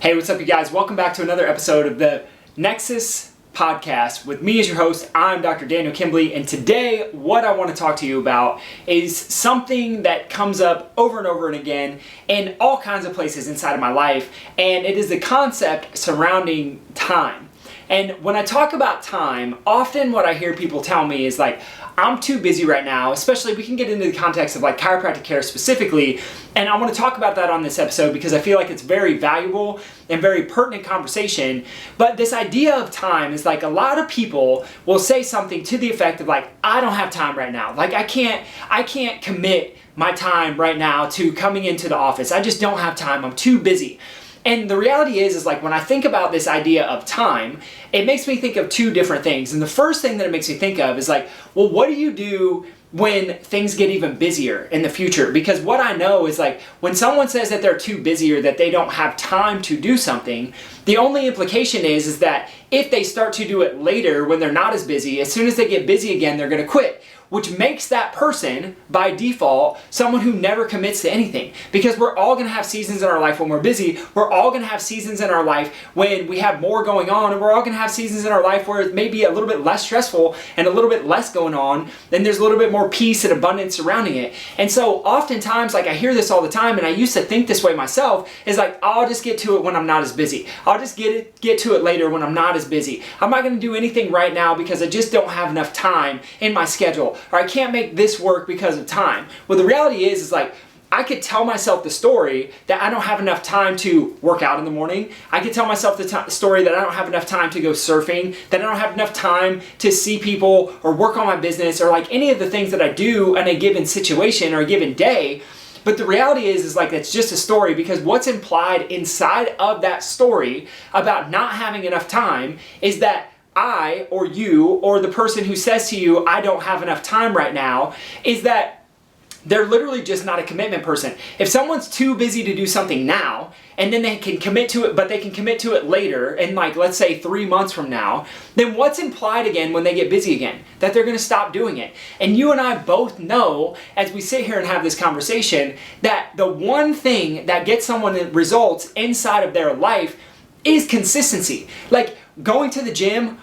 Hey, what's up, you guys? Welcome back to another episode of the Nexus Podcast. With me as your host, I'm Dr. Daniel Kimbley, and today what I want to talk to you about is something that comes up over and over and again in all kinds of places inside of my life, and it is the concept surrounding time. And when I talk about time, often what I hear people tell me is like, I'm too busy right now, especially we can get into the context of like chiropractic care specifically, and I want to talk about that on this episode because I feel like it's very valuable and very pertinent conversation. But this idea of time is like a lot of people will say something to the effect of like, I don't have time right now. Like I can't commit my time right now to coming into the office. I just don't have time. I'm too busy. And the reality is like when I think about this idea of time, it makes me think of two different things. And the first thing that it makes me think of is like, well, what do you do when things get even busier in the future? Because what I know is like when someone says that they're too busy or that they don't have time to do something, the only implication is that if they start to do it later when they're not as busy, as soon as they get busy again, they're going to quit. Which makes that person, by default, someone who never commits to anything. Because we're all going to have seasons in our life when we're busy. We're all going to have seasons in our life when we have more going on. And we're all going to have seasons in our life where it may be a little bit less stressful and a little bit less going on. Then there's a little bit more peace and abundance surrounding it. And so oftentimes, like I hear this all the time, and I used to think this way myself, is like, I'll just get to it when I'm not as busy. I'll just get to it later when I'm not as busy. I'm not going to do anything right now because I just don't have enough time in my schedule. Or I can't make this work because of time. Well, the reality is like, I could tell myself the story that I don't have enough time to work out in the morning. I could tell myself the story that I don't have enough time to go surfing, that I don't have enough time to see people or work on my business or like any of the things that I do in a given situation or a given day. But the reality is like it's just a story, because what's implied inside of that story about not having enough time is that I or you or the person who says to you, I don't have enough time right now, is that they're literally just not a commitment person. If someone's too busy to do something now and then they can commit to it, but they can commit to it later in like, let's say 3 months from now, then what's implied again when they get busy again? That they're going to stop doing it. And you and I both know, as we sit here and have this conversation, that the one thing that gets someone results inside of their life is consistency. Like going to the gym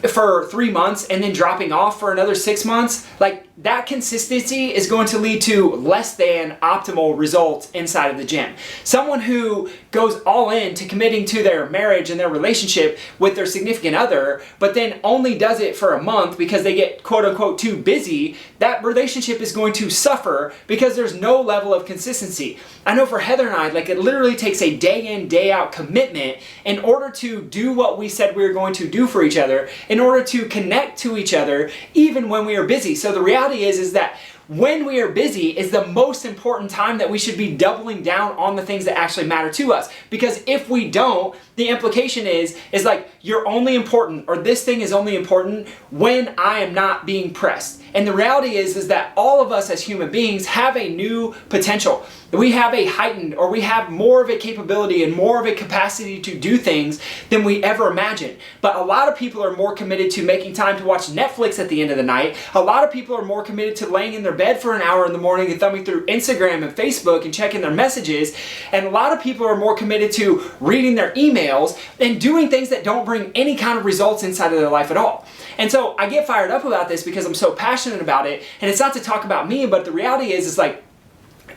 for 3 months and then dropping off for another 6 months, like that consistency is going to lead to less than optimal results inside of the gym. Someone who goes all in to committing to their marriage and their relationship with their significant other, but then only does it for a month because they get quote unquote too busy, that relationship is going to suffer because there's no level of consistency. I know for Heather and I, like it literally takes a day in, day out commitment in order to do what we said we were going to do for each other, in order to connect to each other even when we are busy. So the reality is that when we are busy is the most important time that we should be doubling down on the things that actually matter to us. Because if we don't, the implication is like you're only important, or this thing is only important when I am not being pressed. And the reality is that all of us as human beings have a new potential. We have a heightened, or we have more of a capability and more of a capacity to do things than we ever imagined. But a lot of people are more committed to making time to watch Netflix at the end of the night. A lot of people are more committed to laying in their bed for an hour in the morning and thumbing through Instagram and Facebook and checking their messages. And a lot of people are more committed to reading their emails and doing things that don't bring any kind of results inside of their life at all. And so I get fired up about this because I'm so passionate about it. And it's not to talk about me, but the reality is like,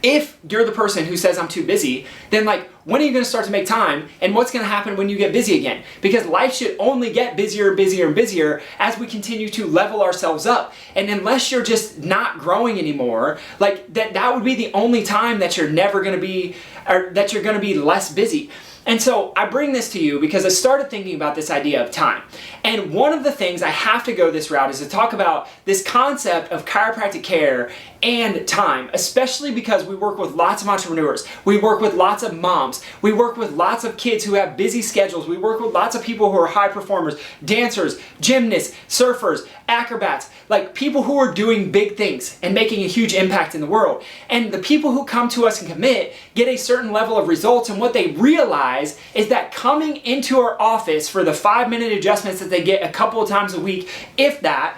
if you're the person who says I'm too busy, then like, when are you going to start to make time? And what's going to happen when you get busy again? Because life should only get busier, busier, and busier as we continue to level ourselves up. And unless you're just not growing anymore, like that would be the only time that you're never going to be, or that you're going to be less busy. And so I bring this to you because I started thinking about this idea of time. And one of the things I have to go this route is to talk about this concept of chiropractic care and time, especially because we work with lots of entrepreneurs. We work with lots of moms. We work with lots of kids who have busy schedules. We work with lots of people who are high performers, dancers, gymnasts, surfers, acrobats, like people who are doing big things and making a huge impact in the world. And the people who come to us and commit get a certain level of results, and what they realize is that coming into our office for the 5-minute adjustments that they get a couple of times a week, if that,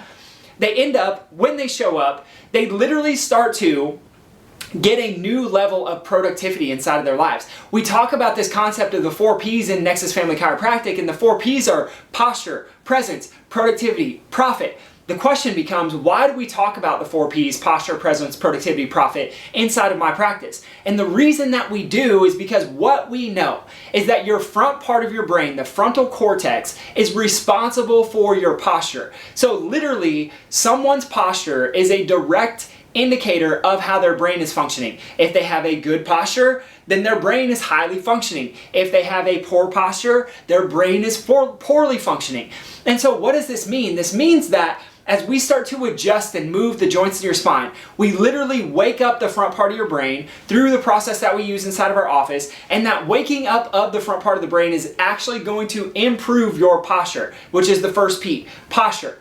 they end up, when they show up, they literally start to get a new level of productivity inside of their lives. We talk about this concept of the 4 P's in Nexus Family Chiropractic, and the 4 P's are posture, presence, productivity, profit. The question becomes, why do we talk about the 4 P's, posture, presence, productivity, profit, inside of my practice? And the reason that we do is because what we know is that your front part of your brain, the frontal cortex, is responsible for your posture. So literally, someone's posture is a direct indicator of how their brain is functioning. If they have a good posture, then their brain is highly functioning. If they have a poor posture, their brain is poorly functioning. And so what does this mean? This means that as we start to adjust and move the joints in your spine, we literally wake up the front part of your brain through the process that we use inside of our office, and that waking up of the front part of the brain is actually going to improve your posture, which is the first P, posture.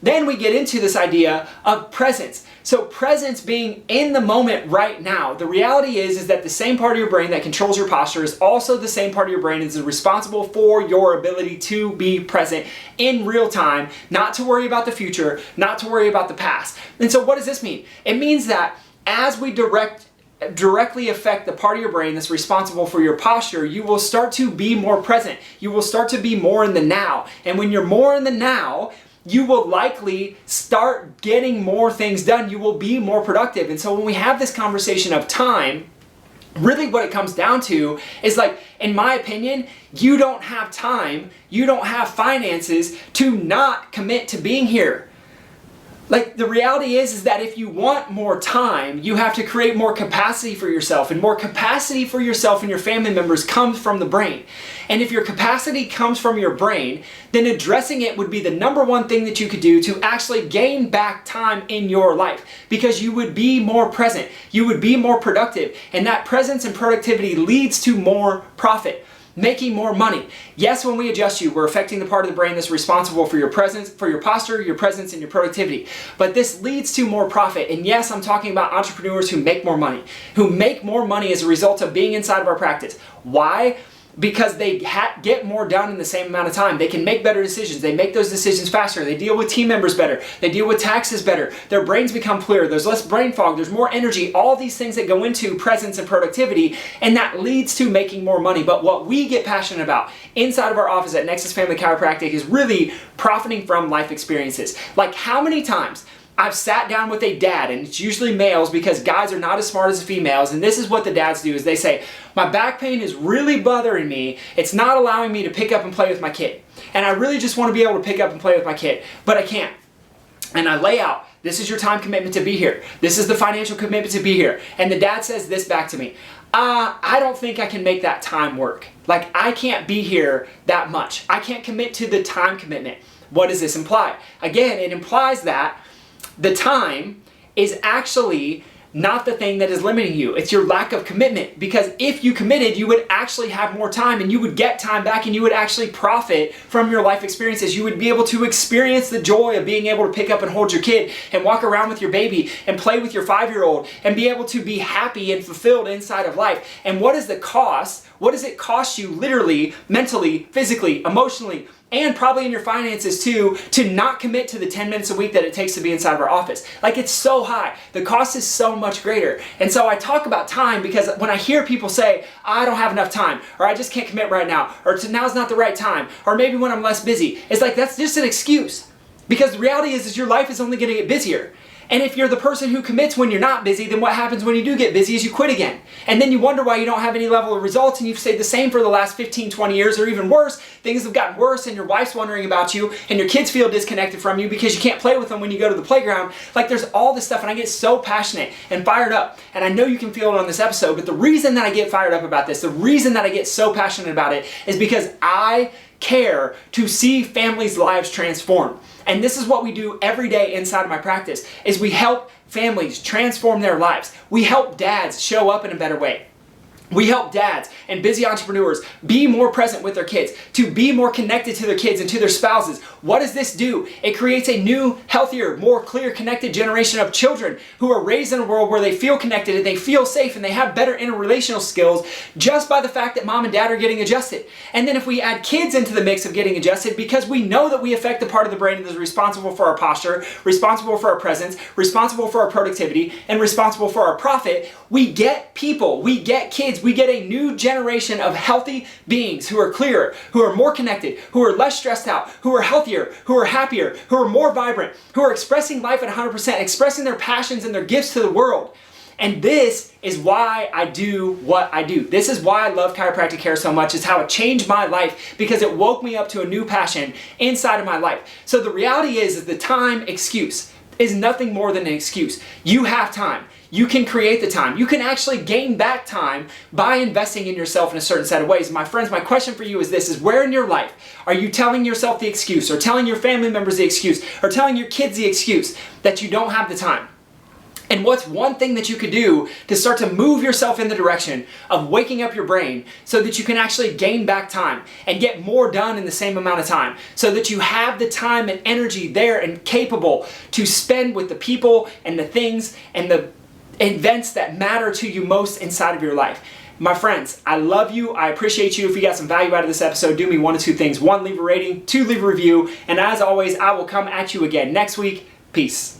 Then we get into this idea of presence. So presence being in the moment right now. The reality is that the same part of your brain that controls your posture is also the same part of your brain that is responsible for your ability to be present in real time, not to worry about the future, not to worry about the past. And so what does this mean? It means that as we directly affect the part of your brain that's responsible for your posture, you will start to be more present. You will start to be more in the now. And when you're more in the now, you will likely start getting more things done. You will be more productive. And so when we have this conversation of time, really what it comes down to is, like, in my opinion, you don't have time, you don't have finances to not commit to being here. Like, the reality is that if you want more time, you have to create more capacity for yourself, and more capacity for yourself and your family members comes from the brain. And if your capacity comes from your brain, then addressing it would be the number one thing that you could do to actually gain back time in your life, because you would be more present, you would be more productive, and that presence and productivity leads to more profit. Making more money. Yes, when we adjust you, we're affecting the part of the brain that's responsible for your presence, for your posture, your presence, and your productivity. But this leads to more profit. And yes, I'm talking about entrepreneurs who make more money as a result of being inside of our practice. Why? Because they get more done in the same amount of time. They can make better decisions. They make those decisions faster. They deal with team members better. They deal with taxes better. Their brains become clearer. There's less brain fog. There's more energy. All these things that go into presence and productivity, and that leads to making more money. But what we get passionate about inside of our office at Nexus Family Chiropractic is really profiting from life experiences. Like, how many times I've sat down with a dad, and it's usually males because guys are not as smart as the females, and this is what the dads do, is they say, my back pain is really bothering me, it's not allowing me to pick up and play with my kid, and I really just want to be able to pick up and play with my kid, but I can't. And I lay out, this is your time commitment to be here, this is the financial commitment to be here, and the dad says this back to me, I don't think I can make that time work. Like, I can't be here that much. I can't commit to the time commitment. What does this imply? Again, it implies that the time is actually not the thing that is limiting you. It's your lack of commitment. Because if you committed, you would actually have more time, and you would get time back, and you would actually profit from your life experiences. You would be able to experience the joy of being able to pick up and hold your kid and walk around with your baby and play with your 5-year-old and be able to be happy and fulfilled inside of life. And what is the cost? What does it cost you literally, mentally, physically, emotionally, and probably in your finances too, to not commit to the 10 minutes a week that it takes to be inside of our office? Like, it's so high. The cost is so much greater. And so I talk about time because when I hear people say, I don't have enough time, or I just can't commit right now, or now's not the right time, or maybe when I'm less busy, it's like, that's just an excuse. Because the reality is your life is only going to get busier. And if you're the person who commits when you're not busy, then what happens when you do get busy is you quit again. And then you wonder why you don't have any level of results, and you've stayed the same for the last 15, 20 years, or even worse, things have gotten worse, and your wife's wondering about you, and your kids feel disconnected from you because you can't play with them when you go to the playground. Like, there's all this stuff, and I get so passionate and fired up, and I know you can feel it on this episode, but the reason that I get fired up about this, the reason that I get so passionate about it is because I care to see families' lives transform. And this is what we do every day inside of my practice, is we help families transform their lives. We help dads show up in a better way. We help dads and busy entrepreneurs be more present with their kids, to be more connected to their kids and to their spouses. What does this do? It creates a new, healthier, more clear, connected generation of children who are raised in a world where they feel connected and they feel safe and they have better interrelational skills just by the fact that mom and dad are getting adjusted. And then if we add kids into the mix of getting adjusted, because we know that we affect the part of the brain that is responsible for our posture, responsible for our presence, responsible for our productivity, and responsible for our profit, we get people, we get kids, we get a new generation of healthy beings who are clearer, who are more connected, who are less stressed out, who are healthier, who are happier, who are more vibrant, who are expressing life at 100%, expressing their passions and their gifts to the world. And this is why I do what I do. This is why I love chiropractic care so much. It's how it changed my life, because it woke me up to a new passion inside of my life. So the reality is the time excuse is nothing more than an excuse. You have time. You can create the time. You can actually gain back time by investing in yourself in a certain set of ways. My friends, my question for you is this, is where in your life are you telling yourself the excuse, or telling your family members the excuse, or telling your kids the excuse that you don't have the time? And what's one thing that you could do to start to move yourself in the direction of waking up your brain so that you can actually gain back time and get more done in the same amount of time, so that you have the time and energy there and capable to spend with the people and the things and the events that matter to you most inside of your life? My friends, I love you. I appreciate you. If you got some value out of this episode, do me one of two things. 1, leave a rating. 2, leave a review. And as always, I will come at you again next week. Peace.